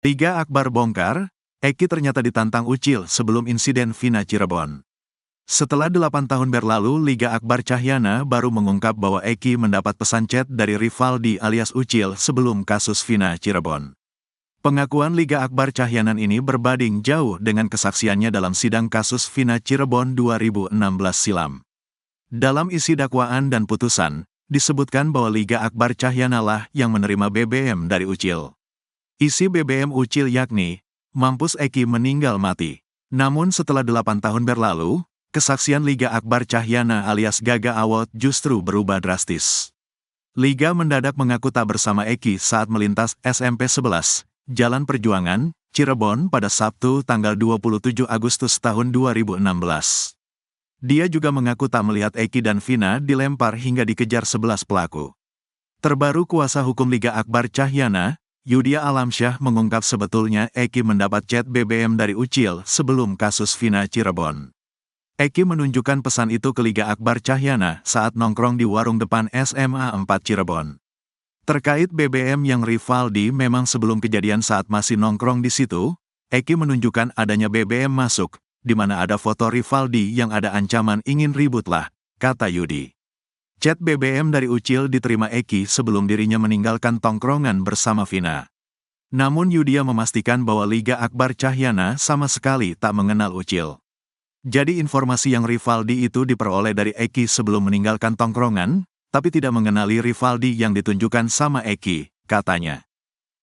Liga Akbar bongkar, Eki ternyata ditantang Ucil sebelum insiden Vina Cirebon. Setelah 8 tahun berlalu, Liga Akbar Cahyana baru mengungkap bahwa Eki mendapat pesan chat dari Rivaldi alias Ucil sebelum kasus Vina Cirebon. Pengakuan Liga Akbar Cahyanan ini berbanding jauh dengan kesaksiannya dalam sidang kasus Vina Cirebon 2016 silam. Dalam isi dakwaan dan putusan, disebutkan bahwa Liga Akbar Cahyana lah yang menerima BBM dari Ucil. Isi BBM Ucil yakni, mampus Eki meninggal mati. Namun setelah 8 tahun berlalu, kesaksian Liga Akbar Cahyana alias Gaga Awot justru berubah drastis. Liga mendadak mengaku tak bersama Eki saat melintas SMP 11, Jalan Perjuangan, Cirebon pada Sabtu tanggal 27 Agustus tahun 2016. Dia juga mengaku tak melihat Eki dan Vina dilempar hingga dikejar 11 pelaku. Terbaru kuasa hukum Liga Akbar Cahyana, Yudia Alamsyah mengungkap sebetulnya Eki mendapat chat BBM dari Ucil sebelum kasus Vina Cirebon. Eki menunjukkan pesan itu ke Liga Akbar Cahyana saat nongkrong di warung depan SMA 4 Cirebon. Terkait BBM yang Rivaldi memang sebelum kejadian saat masih nongkrong di situ, Eki menunjukkan adanya BBM masuk, di mana ada foto Rivaldi yang ada ancaman ingin ribut lah, kata Yudi. Chat BBM dari Ucil diterima Eki sebelum dirinya meninggalkan tongkrongan bersama Vina. Namun Yudia memastikan bahwa Liga Akbar Cahyana sama sekali tak mengenal Ucil. Jadi informasi yang Rivaldi itu diperoleh dari Eki sebelum meninggalkan tongkrongan, tapi tidak mengenali Rivaldi yang ditunjukkan sama Eki, katanya.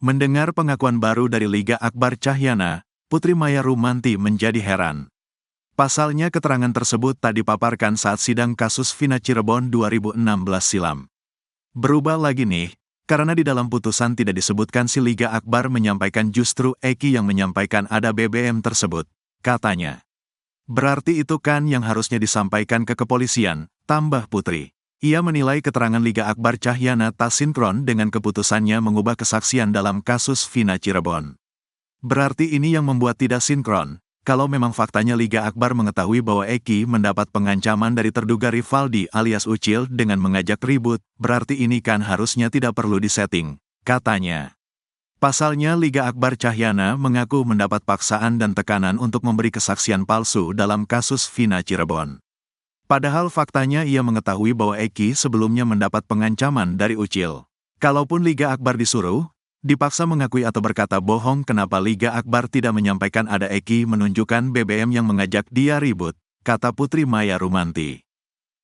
Mendengar pengakuan baru dari Liga Akbar Cahyana, Putri Maya Rumanti menjadi heran. Pasalnya keterangan tersebut tak dipaparkan saat sidang kasus Vina Cirebon 2016 silam. Berubah lagi nih, karena di dalam putusan tidak disebutkan si Liga Akbar menyampaikan justru Eki yang menyampaikan ada BBM tersebut, katanya. Berarti itu kan yang harusnya disampaikan ke kepolisian, tambah Putri. Ia menilai keterangan Liga Akbar Cahyana tak sinkron dengan keputusannya mengubah kesaksian dalam kasus Vina Cirebon. Berarti ini yang membuat tidak sinkron. Kalau memang faktanya Liga Akbar mengetahui bahwa Eki mendapat pengancaman dari terduga Rivaldi alias Ucil dengan mengajak ribut, berarti ini kan harusnya tidak perlu disetting, katanya. Pasalnya Liga Akbar Cahyana mengaku mendapat paksaan dan tekanan untuk memberi kesaksian palsu dalam kasus Vina Cirebon. Padahal faktanya ia mengetahui bahwa Eki sebelumnya mendapat pengancaman dari Ucil. Kalaupun Liga Akbar disuruh, dipaksa mengakui atau berkata bohong, kenapa Liga Akbar tidak menyampaikan ada Eki menunjukkan BBM yang mengajak dia ribut, kata Putri Maya Rumanti.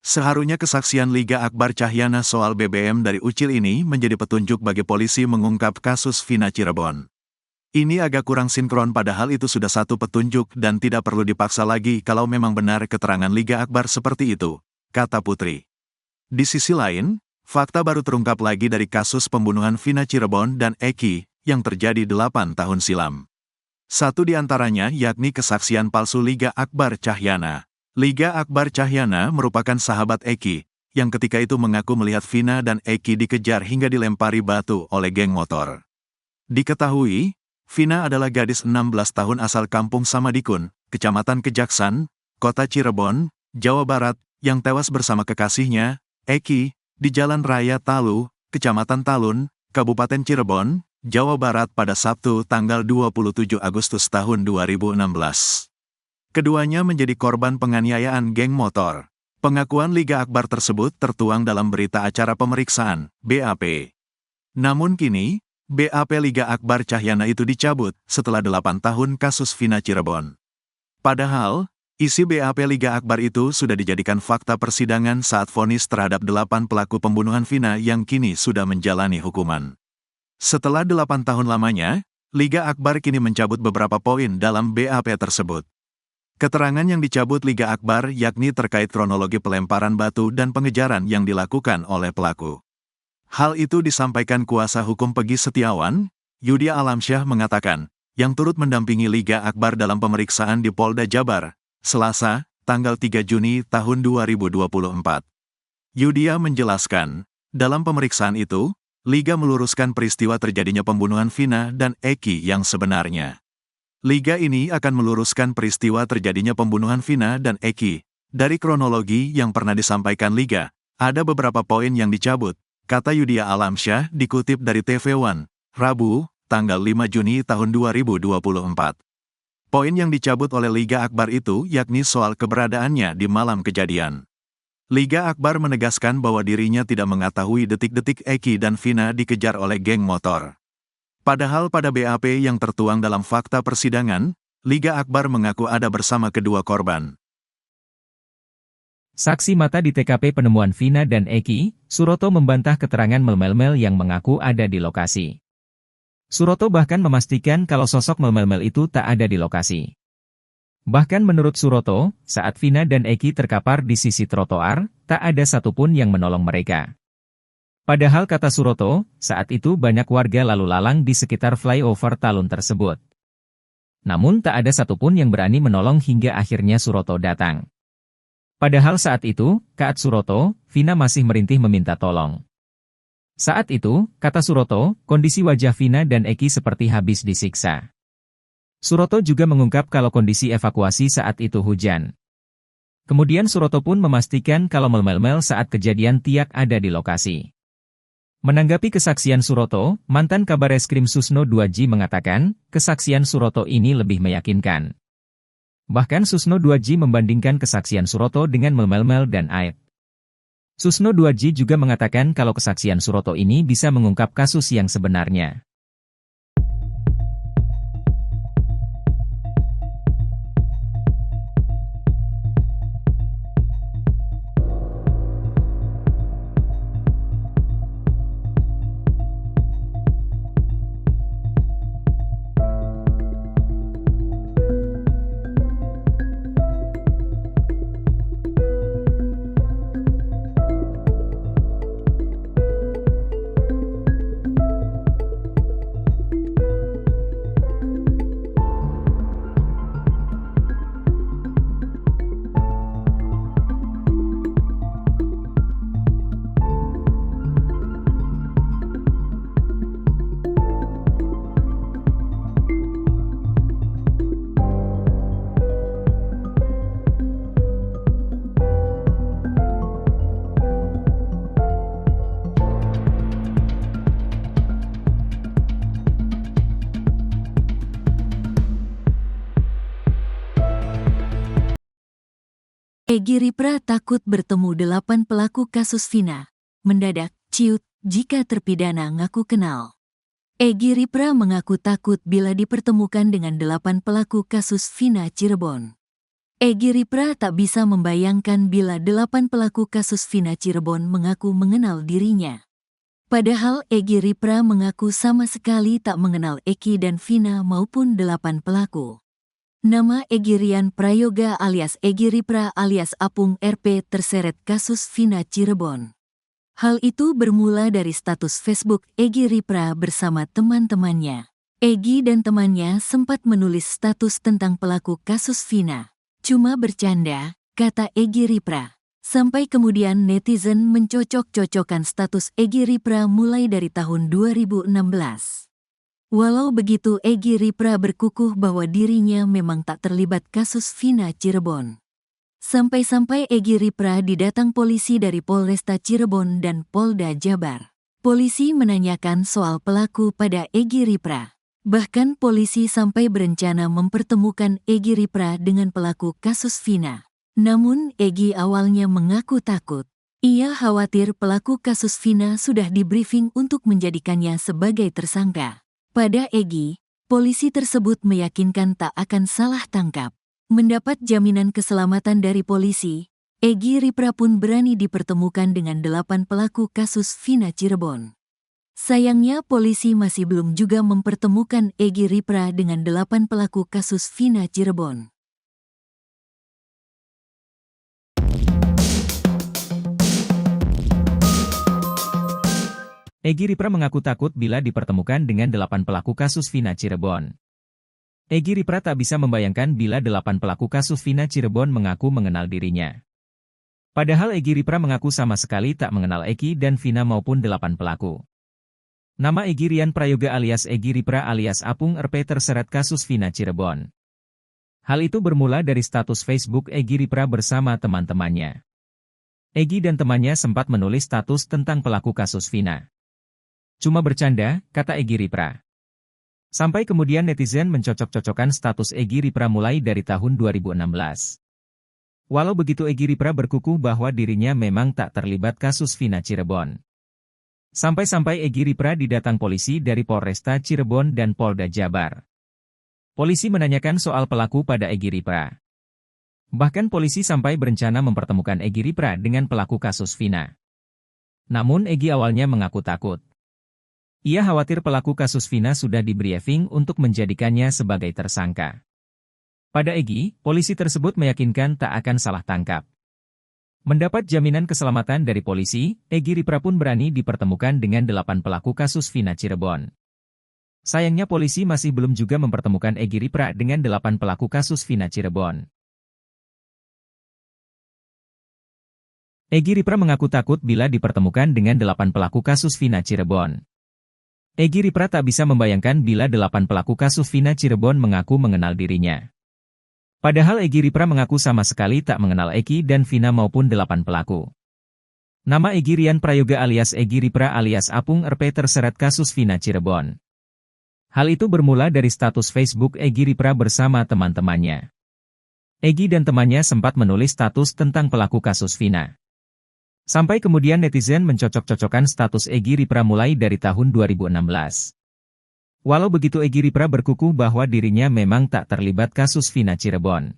Seharusnya kesaksian Liga Akbar Cahyana soal BBM dari Ucil ini menjadi petunjuk bagi polisi mengungkap kasus Vina Cirebon. Ini agak kurang sinkron padahal itu sudah satu petunjuk dan tidak perlu dipaksa lagi kalau memang benar keterangan Liga Akbar seperti itu, kata Putri. Di sisi lain, fakta baru terungkap lagi dari kasus pembunuhan Vina Cirebon dan Eki yang terjadi 8 tahun silam. Satu di antaranya yakni kesaksian palsu Liga Akbar Cahyana. Liga Akbar Cahyana merupakan sahabat Eki, yang ketika itu mengaku melihat Vina dan Eki dikejar hingga dilempari batu oleh geng motor. Diketahui, Vina adalah gadis 16 tahun asal kampung Samadikun, Kecamatan Kejaksan, Kota Cirebon, Jawa Barat, yang tewas bersama kekasihnya, Eki, di Jalan Raya Talu, Kecamatan Talun, Kabupaten Cirebon, Jawa Barat pada Sabtu tanggal 27 Agustus tahun 2016. Keduanya menjadi korban penganiayaan geng motor. Pengakuan Liga Akbar tersebut tertuang dalam berita acara pemeriksaan, BAP. Namun kini, BAP Liga Akbar Cahyana itu dicabut setelah 8 tahun kasus Vina Cirebon. Padahal, isi BAP Liga Akbar itu sudah dijadikan fakta persidangan saat vonis terhadap 8 pelaku pembunuhan Vina yang kini sudah menjalani hukuman. Setelah 8 tahun lamanya, Liga Akbar kini mencabut beberapa poin dalam BAP tersebut. Keterangan yang dicabut Liga Akbar yakni terkait kronologi pelemparan batu dan pengejaran yang dilakukan oleh pelaku. Hal itu disampaikan kuasa hukum Pegi Setiawan, Yudia Alamsyah mengatakan, yang turut mendampingi Liga Akbar dalam pemeriksaan di Polda Jabar, Selasa, tanggal 3 Juni tahun 2024. Yudia menjelaskan, dalam pemeriksaan itu, Liga meluruskan peristiwa terjadinya pembunuhan Vina dan Eki yang sebenarnya. Liga ini akan meluruskan peristiwa terjadinya pembunuhan Vina dan Eki. Dari kronologi yang pernah disampaikan Liga, ada beberapa poin yang dicabut, kata Yudia Alamsyah dikutip dari TV One, Rabu, tanggal 5 Juni tahun 2024. Poin yang dicabut oleh Liga Akbar itu yakni soal keberadaannya di malam kejadian. Liga Akbar menegaskan bahwa dirinya tidak mengetahui detik-detik Eki dan Vina dikejar oleh geng motor. Padahal pada BAP yang tertuang dalam fakta persidangan, Liga Akbar mengaku ada bersama kedua korban. Saksi mata di TKP penemuan Vina dan Eki, Suroto membantah keterangan Mel-Mel yang mengaku ada di lokasi. Suroto bahkan memastikan kalau sosok Mel-Mel itu tak ada di lokasi. Bahkan menurut Suroto, saat Vina dan Eki terkapar di sisi trotoar, tak ada satupun yang menolong mereka. Padahal kata Suroto, saat itu banyak warga lalu lalang di sekitar flyover Talun tersebut. Namun tak ada satupun yang berani menolong hingga akhirnya Suroto datang. Padahal saat itu, kata Suroto, Vina masih merintih meminta tolong. Saat itu, kata Suroto, kondisi wajah Vina dan Eki seperti habis disiksa. Suroto juga mengungkap kalau kondisi evakuasi saat itu hujan. Kemudian Suroto pun memastikan kalau Mel-Mel saat kejadian tiak ada di lokasi. Menanggapi kesaksian Suroto, mantan Kabareskrim Susno 2J mengatakan, kesaksian Suroto ini lebih meyakinkan. Bahkan Susno 2J membandingkan kesaksian Suroto dengan Mel-Mel dan Aep. Susno 2J juga mengatakan kalau kesaksian Suroto ini bisa mengungkap kasus yang sebenarnya. Egy Ripra takut bertemu 8 pelaku kasus Vina. Mendadak, ciut, jika terpidana ngaku kenal. Egy Ripra mengaku takut bila dipertemukan dengan 8 pelaku kasus Vina Cirebon. Egy Ripra tak bisa membayangkan bila 8 pelaku kasus Vina Cirebon mengaku mengenal dirinya. Padahal Egy Ripra mengaku sama sekali tak mengenal Eki dan Vina maupun 8 pelaku. Nama Egy Rian Prayoga alias Egy Ripra alias Apung RP terseret kasus Vina Cirebon. Hal itu bermula dari status Facebook Egy Ripra bersama teman-temannya. Egy dan temannya sempat menulis status tentang pelaku kasus Vina. Cuma bercanda, kata Egy Ripra. Sampai kemudian netizen mencocok-cocokkan status Egy Ripra mulai dari tahun 2016. Walau begitu, Egy Ripra berkukuh bahwa dirinya memang tak terlibat kasus Vina Cirebon. Sampai-sampai Egy Ripra didatang polisi dari Polresta Cirebon dan Polda Jabar. Polisi menanyakan soal pelaku pada Egy Ripra. Bahkan polisi sampai berencana mempertemukan Egy Ripra dengan pelaku kasus Vina. Namun Egy awalnya mengaku takut. Ia khawatir pelaku kasus Vina sudah di-briefing untuk menjadikannya sebagai tersangka. Pada Egy, polisi tersebut meyakinkan tak akan salah tangkap. Mendapat jaminan keselamatan dari polisi, Egy Ripra pun berani dipertemukan dengan 8 pelaku kasus Vina Cirebon. Sayangnya polisi masih belum juga mempertemukan Egy Ripra dengan 8 pelaku kasus Vina Cirebon. Egy Ripra mengaku takut bila dipertemukan dengan 8 pelaku kasus Vina Cirebon. Egy Ripra tak bisa membayangkan bila 8 pelaku kasus Vina Cirebon mengaku mengenal dirinya. Padahal Egy Ripra mengaku sama sekali tak mengenal Eki dan Vina maupun 8 pelaku. Nama Egy Rian Prayoga alias Egy Ripra alias Apung RP terseret kasus Vina Cirebon. Hal itu bermula dari status Facebook Egy Ripra bersama teman-temannya. Egy dan temannya sempat menulis status tentang pelaku kasus Vina. Cuma bercanda, kata Egy Ripra. Sampai kemudian netizen mencocok-cocokkan status Egy Ripra mulai dari tahun 2016. Walau begitu Egy Ripra berkukuh bahwa dirinya memang tak terlibat kasus Vina Cirebon. Sampai-sampai Egy Ripra didatang polisi dari Polresta Cirebon dan Polda Jabar. Polisi menanyakan soal pelaku pada Egy Ripra. Bahkan polisi sampai berencana mempertemukan Egy Ripra dengan pelaku kasus Vina. Namun Egy awalnya mengaku takut. Ia khawatir pelaku kasus Vina sudah di-briefing untuk menjadikannya sebagai tersangka. Pada Egy, polisi tersebut meyakinkan tak akan salah tangkap. Mendapat jaminan keselamatan dari polisi, Egy Ripra pun berani dipertemukan dengan 8 pelaku kasus Vina Cirebon. Sayangnya polisi masih belum juga mempertemukan Egy Ripra dengan 8 pelaku kasus Vina Cirebon. Egy Ripra mengaku takut bila dipertemukan dengan 8 pelaku kasus Vina Cirebon. Egy Ripra tak bisa membayangkan bila 8 pelaku kasus Vina Cirebon mengaku mengenal dirinya. Padahal Egy Ripra mengaku sama sekali tak mengenal Eki dan Vina maupun 8 pelaku. Nama Egy Rian Prayoga alias Egy Ripra alias Apung RP terseret kasus Vina Cirebon. Hal itu bermula dari status Facebook Egy Ripra bersama teman-temannya. Egy dan temannya sempat menulis status tentang pelaku kasus Vina. Sampai kemudian netizen mencocok-cocokkan status Egy Ripra mulai dari tahun 2016. Walau begitu Egy Ripra berkukuh bahwa dirinya memang tak terlibat kasus Vina Cirebon.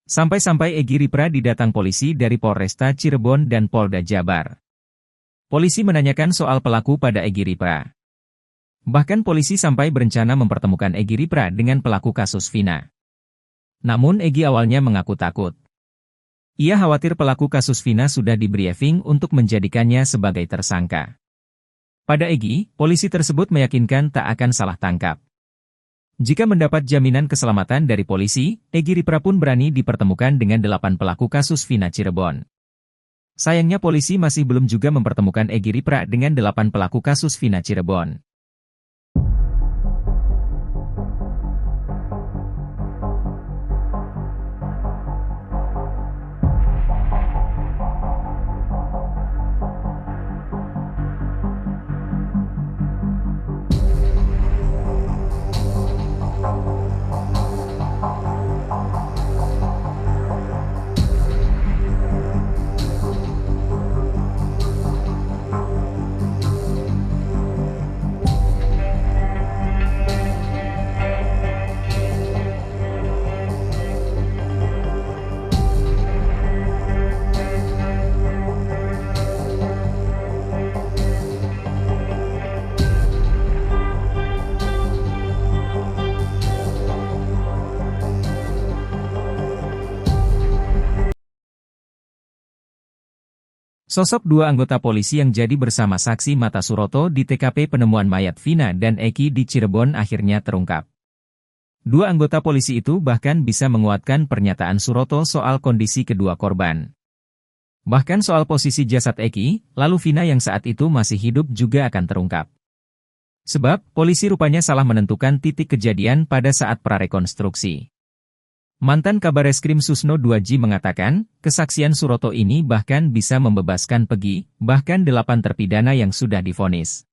Sampai-sampai Egy Ripra didatang polisi dari Polresta Cirebon dan Polda Jabar. Polisi menanyakan soal pelaku pada Egy Ripra. Bahkan polisi sampai berencana mempertemukan Egy Ripra dengan pelaku kasus Vina. Namun Egy awalnya mengaku takut. Ia khawatir pelaku kasus Vina sudah di-briefing untuk menjadikannya sebagai tersangka. Pada Egy, polisi tersebut meyakinkan tak akan salah tangkap. Jika mendapat jaminan keselamatan dari polisi, Egy Ripra pun berani dipertemukan dengan 8 pelaku kasus Vina Cirebon. Sayangnya polisi masih belum juga mempertemukan Egy Ripra dengan 8 pelaku kasus Vina Cirebon. Sosok 2 anggota polisi yang jadi bersama saksi mata Suroto di TKP penemuan mayat Vina dan Eki di Cirebon akhirnya terungkap. 2 anggota polisi itu bahkan bisa menguatkan pernyataan Suroto soal kondisi kedua korban. Bahkan soal posisi jasad Eki, lalu Vina yang saat itu masih hidup juga akan terungkap. Sebab, polisi rupanya salah menentukan titik kejadian pada saat prarekonstruksi. Mantan Kabareskrim Susno 2J mengatakan, kesaksian Suroto ini bahkan bisa membebaskan Pegi, bahkan 8 terpidana yang sudah divonis.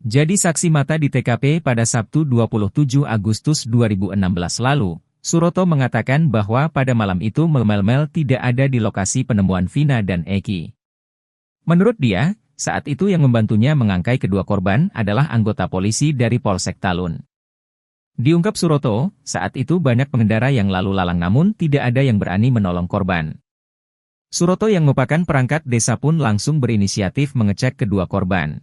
Jadi saksi mata di TKP pada Sabtu 27 Agustus 2016 lalu, Suroto mengatakan bahwa pada malam itu Mel tidak ada di lokasi penemuan Vina dan Eki. Menurut dia, saat itu yang membantunya mengangkai kedua korban adalah anggota polisi dari Polsek Talun. Diungkap Suroto, saat itu banyak pengendara yang lalu lalang namun tidak ada yang berani menolong korban. Suroto yang merupakan perangkat desa pun langsung berinisiatif mengecek kedua korban.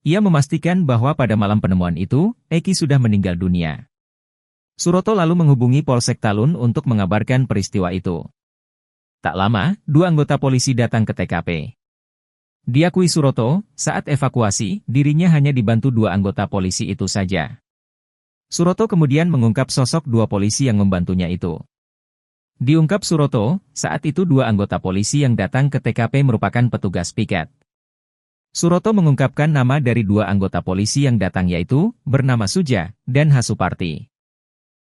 Ia memastikan bahwa pada malam penemuan itu, Eki sudah meninggal dunia. Suroto lalu menghubungi Polsek Talun untuk mengabarkan peristiwa itu. Tak lama, 2 anggota polisi datang ke TKP. Diakui Suroto, saat evakuasi, dirinya hanya dibantu 2 anggota polisi itu saja. Suroto kemudian mengungkap sosok 2 polisi yang membantunya itu. Diungkap Suroto, saat itu 2 anggota polisi yang datang ke TKP merupakan petugas piket. Suroto mengungkapkan nama dari 2 anggota polisi yang datang yaitu, bernama Suja, dan Hasuparti.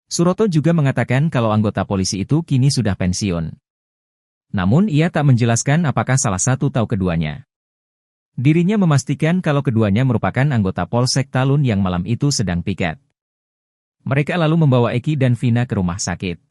Suroto juga mengatakan kalau anggota polisi itu kini sudah pensiun. Namun ia tak menjelaskan apakah salah satu atau keduanya. Dirinya memastikan kalau keduanya merupakan anggota Polsek Talun yang malam itu sedang piket. Mereka lalu membawa Eki dan Vina ke rumah sakit.